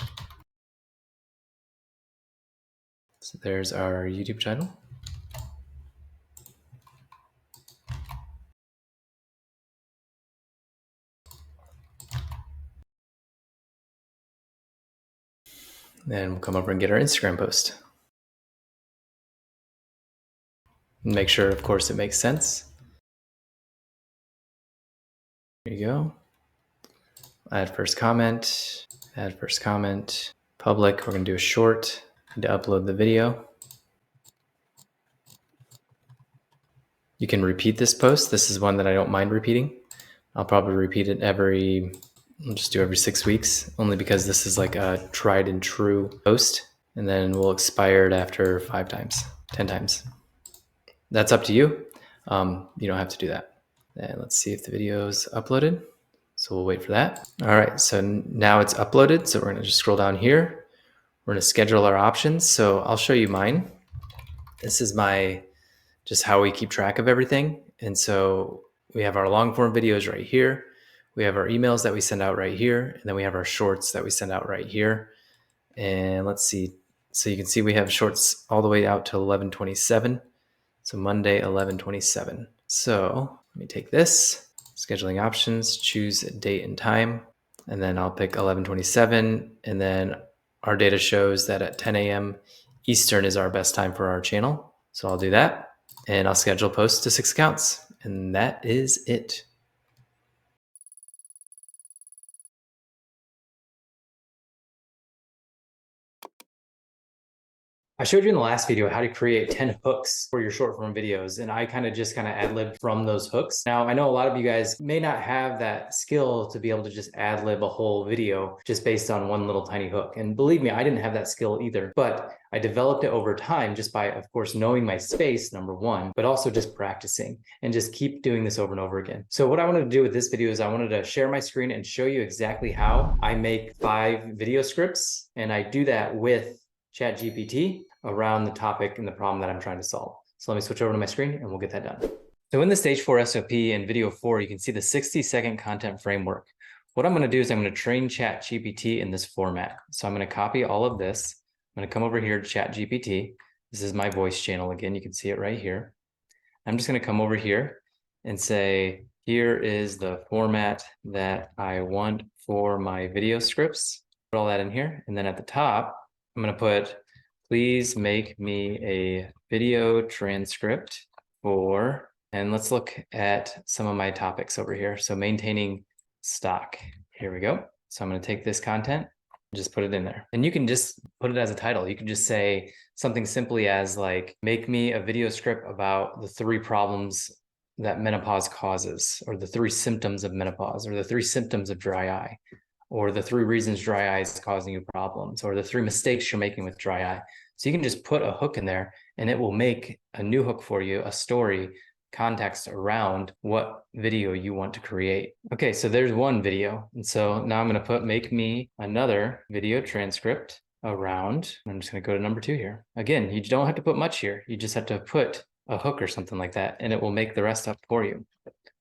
So there's our YouTube channel. Then we'll come over and get our Instagram post. Make sure, of course, it makes sense. There you go. Add first comment, public. We're going to do a short. Need to upload the video. You can repeat this post. This is one that I don't mind repeating. I'll probably repeat it I'll just do every 6 weeks, only because this is like a tried and true post. And then we'll expire it after 5 times, 10 times. That's up to you. You don't have to do that. And let's see if the video is uploaded. So we'll wait for that. All right, so now it's uploaded. So we're going to just scroll down here. We're going to schedule our options. So I'll show you mine. This is just how we keep track of everything. And so we have our long form videos right here. We have our emails that we send out right here. And then we have our shorts that we send out right here. And let's see. So you can see we have shorts all the way out to 11:27. So Monday, 11/27. So let me take this, scheduling options, choose date and time, and then I'll pick 11/27. And then our data shows that at 10 a.m. Eastern is our best time for our channel. So I'll do that and I'll schedule posts to 6 accounts. And that is it. I showed you in the last video how to create 10 hooks for your short form videos, and I just ad-lib from those hooks. Now, I know a lot of you guys may not have that skill to be able to just ad-lib a whole video just based on one little tiny hook. And believe me, I didn't have that skill either, but I developed it over time just by, of course, knowing my space, number one, but also just practicing and just keep doing this over and over again. So what I wanted to do with this video is I wanted to share my screen and show you exactly how I make 5 video scripts. And I do that with ChatGPT around the topic and the problem that I'm trying to solve. So let me switch over to my screen and we'll get that done. So in the stage 4 SOP and video 4, you can see the 60-second content framework. What I'm going to do is I'm going to train ChatGPT in this format. So I'm going to copy all of this. I'm going to come over here to ChatGPT. This is my voice channel again. You can see it right here. I'm just going to come over here and say, here is the format that I want for my video scripts. Put all that in here. And then at the top, I'm going to put, please make me a video transcript for, and let's look at some of my topics over here. So maintaining stock. Here we go. So I'm going to take this content and just put it in there. And you can just put it as a title. You can just say something simply as like, make me a video script about the 3 problems that menopause causes, or the 3 symptoms of menopause, or the 3 symptoms of dry eye, or the 3 reasons dry eye is causing you problems, or the 3 mistakes you're making with dry eye. So you can just put a hook in there and it will make a new hook for you, a story, context around what video you want to create. Okay, so there's one video. And so now I'm going to put, make me another video transcript around, I'm just going to go to number 2 here. Again, you don't have to put much here. You just have to put a hook or something like that, and it will make the rest up for you.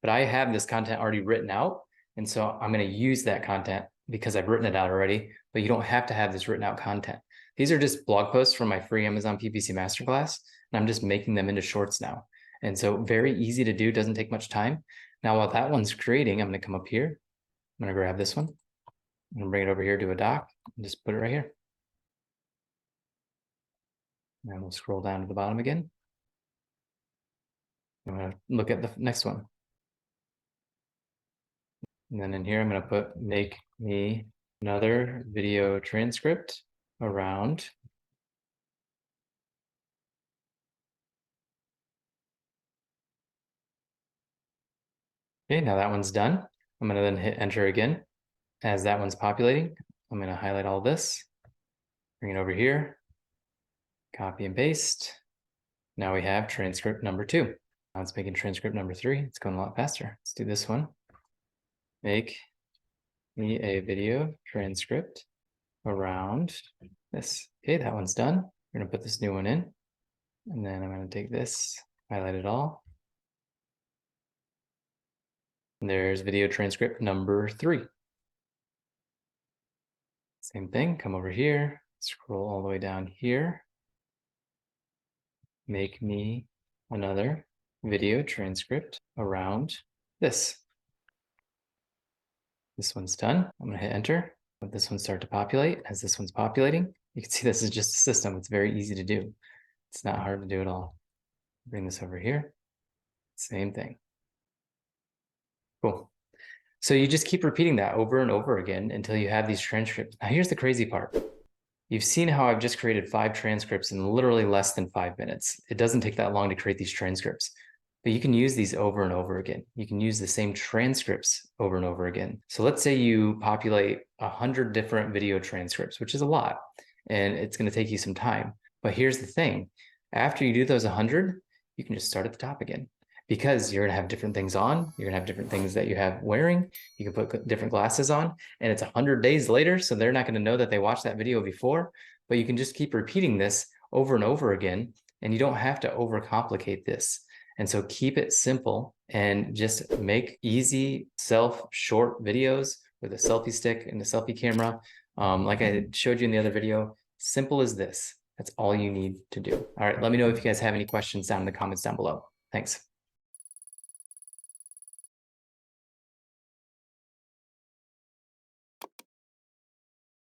But I have this content already written out. And so I'm going to use that content because I've written it out already, but you don't have to have this written out content. These are just blog posts from my free Amazon PPC masterclass, and I'm just making them into shorts now. And so very easy to do, doesn't take much time. Now, while that one's creating, I'm going to come up here. I'm going to grab this one. I'm going to bring it over here to a doc and just put it right here. And we'll scroll down to the bottom again. I'm going to look at the next one. And then in here, I'm going to put, make me another video transcript around okay, now that one's done. I'm going to then hit enter again. As that one's populating, I'm going to highlight all this, bring it over here, copy and paste. Now we have transcript number 2. Now it's making transcript number 3. It's going a lot faster. Let's do this one. Make me a video transcript around this. Okay, that one's done. We're going to put this new one in. And then I'm going to take this, highlight it all. And there's video transcript number 3. Same thing, come over here, scroll all the way down here. Make me another video transcript around this. This one's done. I'm going to hit enter. Let this one start to populate. As this one's populating, you can see this is just a system. It's very easy to do. It's not hard to do at all. Bring this over here. Same thing. Cool. So you just keep repeating that over and over again until you have these transcripts. Now here's the crazy part. You've seen how I've just created 5 transcripts in literally less than 5 minutes. It doesn't take that long to create these transcripts, but you can use these over and over again. You can use the same transcripts over and over again. So let's say you populate 100 different video transcripts, which is a lot, and it's going to take you some time. But here's the thing. After you do those 100, you can just start at the top again. Because you're going to have different things on, you're going to have different things that you have wearing, you can put different glasses on, and it's 100 days later, so they're not going to know that they watched that video before, but you can just keep repeating this over and over again, and you don't have to overcomplicate this. And so keep it simple and just make easy short videos with a selfie stick and a selfie camera. Like I showed you in the other video, simple as this. That's all you need to do. All right, let me know if you guys have any questions down in the comments down below. Thanks.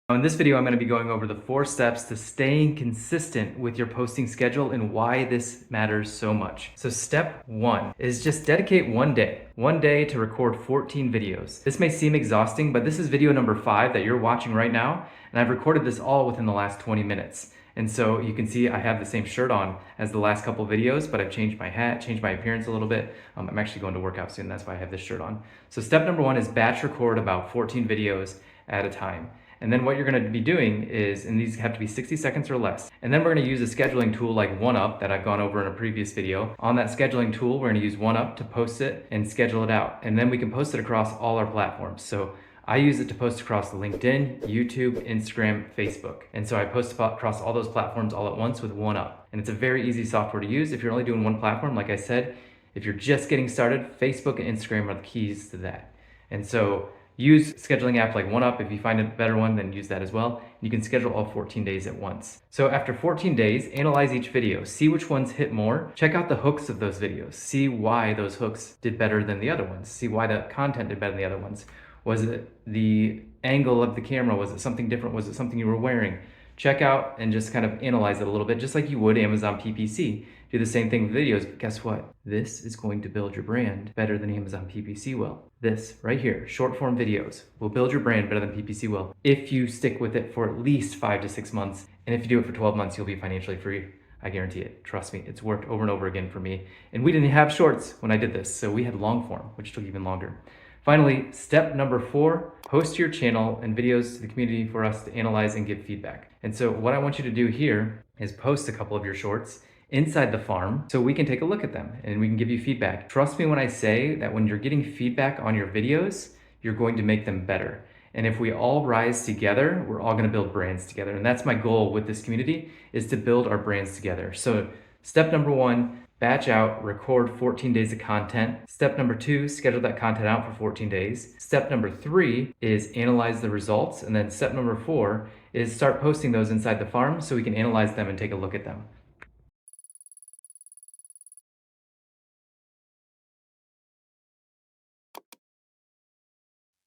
In this video, I'm going to be going over the 4 steps to staying consistent with your posting schedule and why this matters so much. So step 1 is just dedicate one day to record 14 videos. This may seem exhausting, but this is video number 5 that you're watching right now, and I've recorded this all within the last 20 minutes. And so you can see I have the same shirt on as the last couple videos, but I've changed my hat, changed my appearance a little bit. I'm actually going to work out soon, that's why I have this shirt on. So step number 1 is batch record about 14 videos at a time. And then what you're going to be doing is, and these have to be 60 seconds or less. And then we're going to use a scheduling tool like OneUp that I've gone over in a previous video. On that scheduling tool, we're going to use OneUp to post it and schedule it out. And then we can post it across all our platforms. So I use it to post across LinkedIn, YouTube, Instagram, Facebook. And so I post across all those platforms all at once with OneUp. And it's a very easy software to use if you're only doing one platform. Like I said, if you're just getting started, Facebook and Instagram are the keys to that. And so use scheduling app like OneUp. If you find a better one, then use that as well. You can schedule all 14 days at once. So after 14 days, analyze each video. See which ones hit more. Check out the hooks of those videos. See why those hooks did better than the other ones. See why the content did better than the other ones. Was it the angle of the camera? Was it something different? Was it something you were wearing? Check out and just kind of analyze it a little bit, just like you would Amazon PPC. Do the same thing with videos, but guess what? This is going to build your brand better than Amazon PPC will. This right here, short form videos, will build your brand better than PPC will if you stick with it for at least 5 to 6 months. And if you do it for 12 months, you'll be financially free. I guarantee it. Trust me, it's worked over and over again for me. And we didn't have shorts when I did this, so we had long form, which took even longer. Finally, step number 4, post to your channel and videos to the community for us to analyze and give feedback. And so what I want you to do here is post a couple of your shorts inside the farm so we can take a look at them and we can give you feedback. Trust me when I say that when you're getting feedback on your videos, you're going to make them better. And if we all rise together, we're all going to build brands together. And that's my goal with this community, is to build our brands together. So step number 1, batch out, record 14 days of content. Step number 2, schedule that content out for 14 days. Step number 3 is analyze the results. And then step number 4 is start posting those inside the farm so we can analyze them and take a look at them.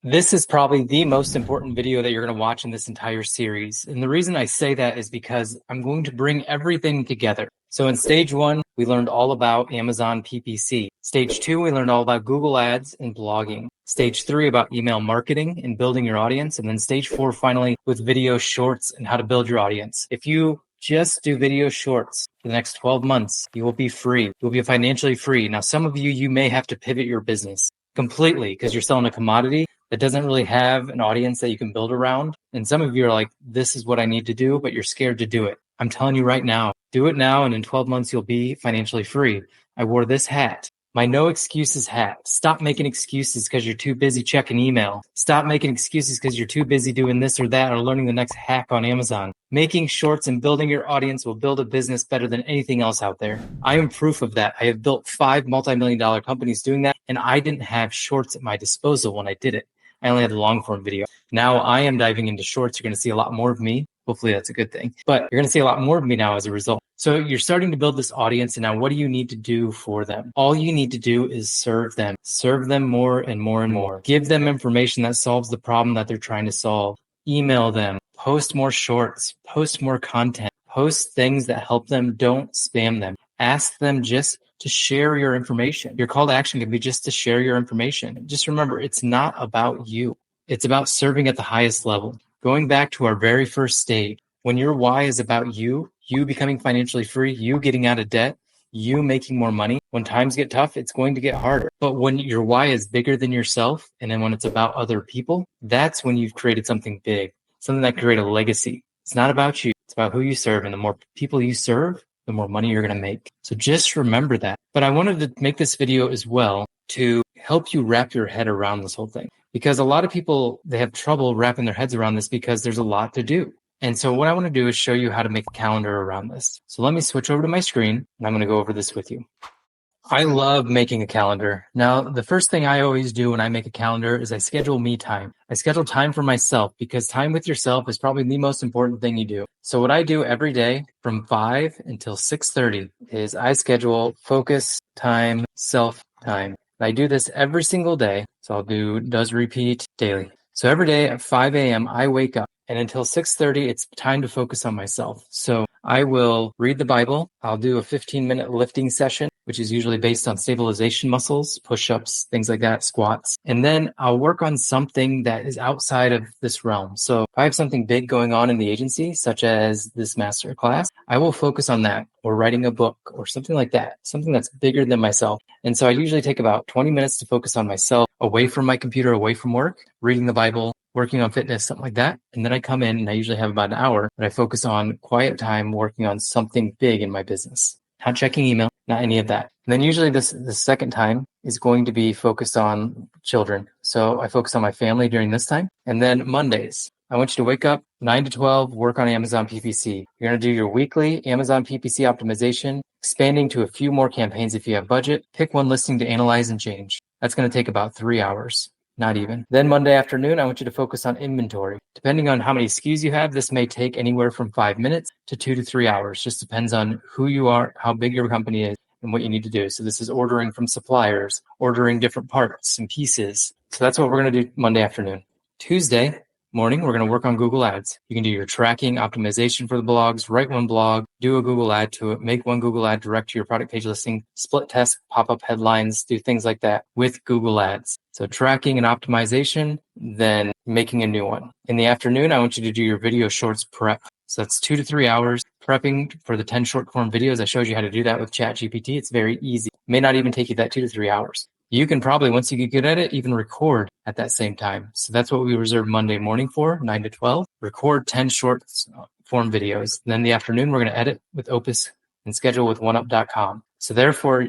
This is probably the most important video that you're going to watch in this entire series. And the reason I say that is because I'm going to bring everything together. So in stage 1, we learned all about Amazon PPC. Stage 2, we learned all about Google Ads and blogging. Stage 3 about email marketing and building your audience. And then stage 4, finally, with video shorts and how to build your audience. If you just do video shorts for the next 12 months, you will be free. You'll be financially free. Now, some of you may have to pivot your business completely because you're selling a commodity that doesn't really have an audience that you can build around. And some of you are like, this is what I need to do, but you're scared to do it. I'm telling you right now, do it now. And in 12 months, you'll be financially free. I wore this hat, my no excuses hat. Stop making excuses because you're too busy checking email. Stop making excuses because you're too busy doing this or that or learning the next hack on Amazon. Making shorts and building your audience will build a business better than anything else out there. I am proof of that. I have built 5 multi-million-dollar companies doing that, and I didn't have shorts at my disposal when I did it. I only had the long form video. Now I am diving into shorts. You're going to see a lot more of me. Hopefully that's a good thing. But you're going to see a lot more of me now as a result. So you're starting to build this audience. And now what do you need to do for them? All you need to do is serve them. Serve them more and more and more. Give them information that solves the problem that they're trying to solve. Email them. Post more shorts. Post more content. Post things that help them. Don't spam them. Ask them just to share your information. Your call to action can be just to share your information. Just remember, it's not about you. It's about serving at the highest level. Going back to our very first stage, when your why is about you becoming financially free, you getting out of debt, you making more money, when times get tough, it's going to get harder. But when your why is bigger than yourself, and then when it's about other people, that's when you've created something big, something that can create a legacy. It's not about you. It's about who you serve. And the more people you serve, the more money you're going to make. So just remember that. But I wanted to make this video as well to help you wrap your head around this whole thing. Because a lot of people, they have trouble wrapping their heads around this because there's a lot to do. And so what I want to do is show you how to make a calendar around this. So let me switch over to my screen and I'm going to go over this with you. I love making a calendar. Now, the first thing I always do when I make a calendar is I schedule me time. I schedule time for myself because time with yourself is probably the most important thing you do. So what I do every day from 5 until 6:30 is I schedule focus time, self time. I do this every single day. So I'll do does repeat daily. So every day at 5 a.m. I wake up and until 6:30 it's time to focus on myself. So I will read the Bible. I'll do a 15-minute lifting session, which is usually based on stabilization muscles, push-ups, things like that, squats. And then I'll work on something that is outside of this realm. So if I have something big going on in the agency, such as this master class, I will focus on that or writing a book or something like that, something that's bigger than myself. And so I usually take about 20 minutes to focus on myself, away from my computer, away from work, reading the Bible, working on fitness, something like that. And then I come in and I usually have about an hour that I focus on quiet time working on something big in my business. Not checking email, not any of that. And then usually the second time is going to be focused on children. So I focus on my family during this time. And then Mondays, I want you to wake up 9 to 12, work on Amazon PPC. You're going to do your weekly Amazon PPC optimization, expanding to a few more campaigns if you have budget. Pick one listing to analyze and change. That's going to take about 3 hours. Not even. Then Monday afternoon, I want you to focus on inventory. Depending on how many SKUs you have, this may take anywhere from 5 minutes to 2 to 3 hours. Just depends on who you are, how big your company is, and what you need to do. So this is ordering from suppliers, ordering different parts and pieces. So that's what we're going to do Monday afternoon. Tuesday morning, we're going to work on Google Ads. You can do your tracking, optimization for the blogs, write one blog, do a Google ad to it, make one Google ad direct to your product page listing, split test, pop-up headlines, do things like that with Google Ads. So tracking and optimization, then making a new one. In the afternoon, I want you to do your video shorts prep. So that's 2 to 3 hours prepping for the 10 short form videos. I showed you how to do that with ChatGPT. It's very easy. It may not even take you that 2 to 3 hours. You can probably, once you get good at it, even record at that same time. So that's what we reserve Monday morning for, 9 to 12. Record 10 short form videos. And then the afternoon, we're going to edit with Opus and schedule with oneup.com. So therefore,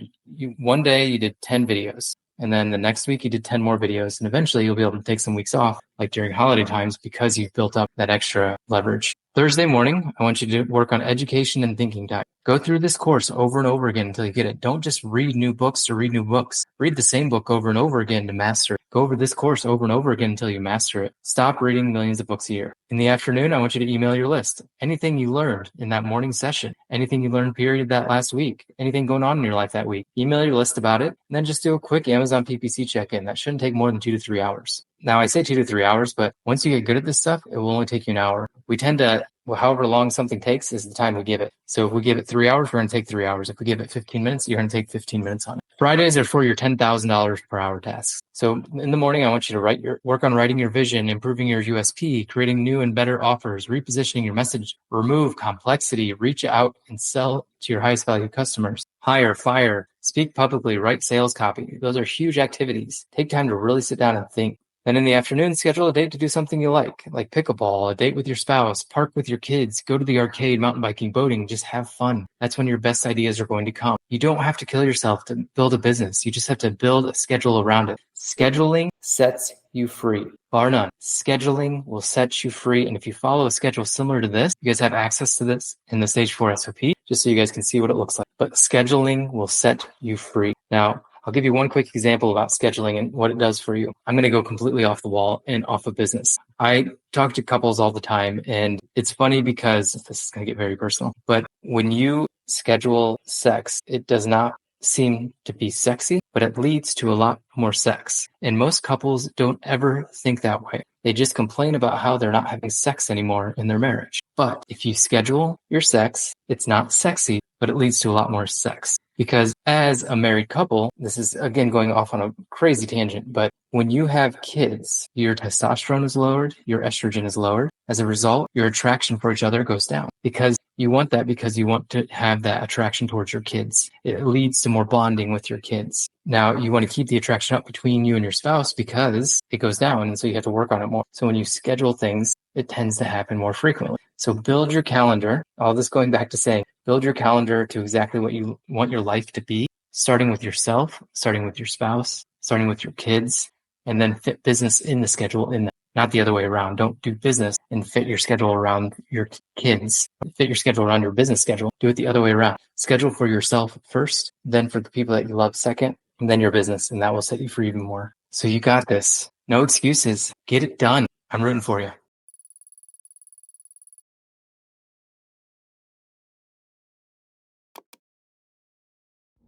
one day you did 10 videos. And then the next week you did 10 more videos. And eventually you'll be able to take some weeks off, like during holiday times, because you've built up that extra leverage. Thursday morning, I want you to work on education and thinking time. Go through this course over and over again until you get it. Don't just read new books to read new books. Read the same book over and over again to master it. Go over this course over and over again until you master it. Stop reading millions of books a year. In the afternoon, I want you to email your list. Anything you learned in that morning session, anything you learned period that last week, anything going on in your life that week, email your list about it, and then just do a quick Amazon PPC check-in. That shouldn't take more than 2 to 3 hours. Now, I say 2 to 3 hours, but once you get good at this stuff, it will only take you an hour. We tend to, however long something takes is the time we give it. So if we give it 3 hours, we're going to take 3 hours. If we give it 15 minutes, you're going to take 15 minutes on it. Fridays are for your $10,000 per hour tasks. So in the morning, I want you to work on writing your vision, improving your USP, creating new and better offers, repositioning your message, remove complexity, reach out and sell to your highest value customers, hire, fire, speak publicly, write sales copy. Those are huge activities. Take time to really sit down and think. Then in the afternoon, schedule a date to do something you like pickleball, a date with your spouse, park with your kids, go to the arcade, mountain biking, boating, just have fun. That's when your best ideas are going to come. You don't have to kill yourself to build a business. You just have to build a schedule around it. Scheduling sets you free. Bar none. Scheduling will set you free. And if you follow a schedule similar to this, you guys have access to this in the Stage 4 SOP, just so you guys can see what it looks like. But scheduling will set you free. Now, I'll give you one quick example about scheduling and what it does for you. I'm going to go completely off the wall and off of business. I talk to couples all the time, and it's funny because this is going to get very personal, but when you schedule sex, it does not seem to be sexy, but it leads to a lot more sex. And most couples don't ever think that way. They just complain about how they're not having sex anymore in their marriage. But if you schedule your sex, it's not sexy, but it leads to a lot more sex. Because as a married couple, this is again going off on a crazy tangent, but when you have kids, your testosterone is lowered, your estrogen is lowered. As a result, your attraction for each other goes down because you want that because you want to have that attraction towards your kids. It leads to more bonding with your kids. Now, you want to keep the attraction up between you and your spouse because it goes down, and so you have to work on it more. So when you schedule things, it tends to happen more frequently. So build your calendar. All this going back to saying, build your calendar to exactly what you want your life to be, starting with yourself, starting with your spouse, starting with your kids, and then fit business in the schedule in that. not the other way around. Don't do business and fit your schedule around your kids, fit your schedule around your business schedule. Do it the other way around. Schedule for yourself first, then for the people that you love second, and then your business, and that will set you free even more. So you got this. No excuses. Get it done. I'm rooting for you.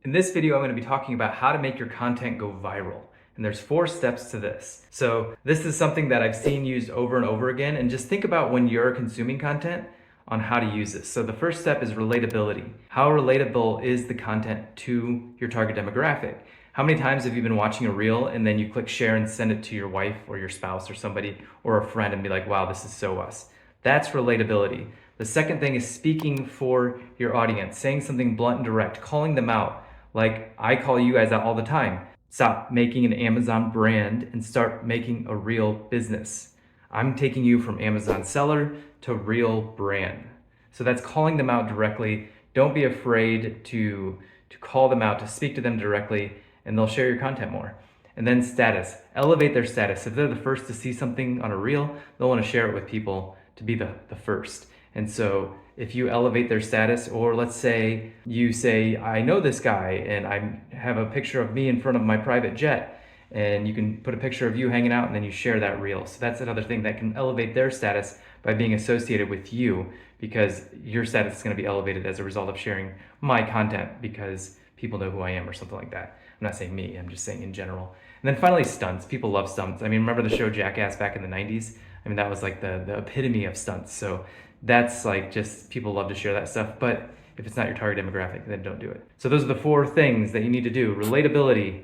In this video, I'm going to be talking about how to make your content go viral. And there's 4 steps to this. So this is something that I've seen used over and over again. And just think about when you're consuming content on how to use this. So the first step is relatability. How relatable is the content to your target demographic? How many times have you been watching a reel and then you click share and send it to your wife or your spouse or somebody or a friend and be like, wow, this is so us. That's relatability. The second thing is speaking for your audience, saying something blunt and direct, calling them out. Like I call you guys out all the time. Stop making an Amazon brand and start making a real business. I'm taking you from Amazon seller to real brand. So that's calling them out directly. Don't be afraid to call them out, to speak to them directly, and they'll share your content more. And then status, elevate their status. If they're the first to see something on a reel, they'll want to share it with people to be the first. And so if you elevate their status, or let's say you say, I know this guy and I have a picture of me in front of my private jet, and you can put a picture of you hanging out and then you share that reel. So that's another thing that can elevate their status by being associated with you, because your status is going to be elevated as a result of sharing my content because people know who I am or something like that. I'm not saying me, I'm just saying in general. And then finally, stunts. People love stunts. I mean, remember the show Jackass back in the 90s? I mean, that was like the epitome of stunts. So that's like just people love to share that stuff. But if it's not your target demographic, then don't do it. So those are the 4 things that you need to do. Relatability,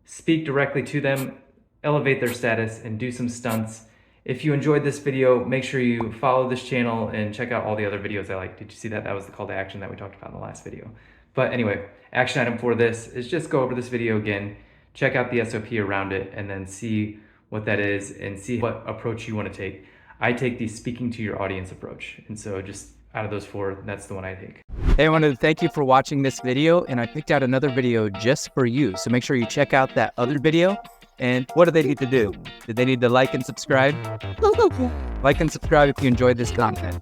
speak directly to them, elevate their status, and do some stunts. If you enjoyed this video, make sure you follow this channel and check out all the other videos I like. Did you see that? That was the call to action that we talked about in the last video. But anyway, action item for this is just go over this video again, check out the SOP around it, and then see what that is and see what approach you want to take. I take the speaking to your audience approach. And so just out of those 4, that's the one I take. Hey, I wanted to thank you for watching this video, and I picked out another video just for you. So make sure you check out that other video. And what do they need to do? Do they need to like and subscribe? Like and subscribe if you enjoyed this content.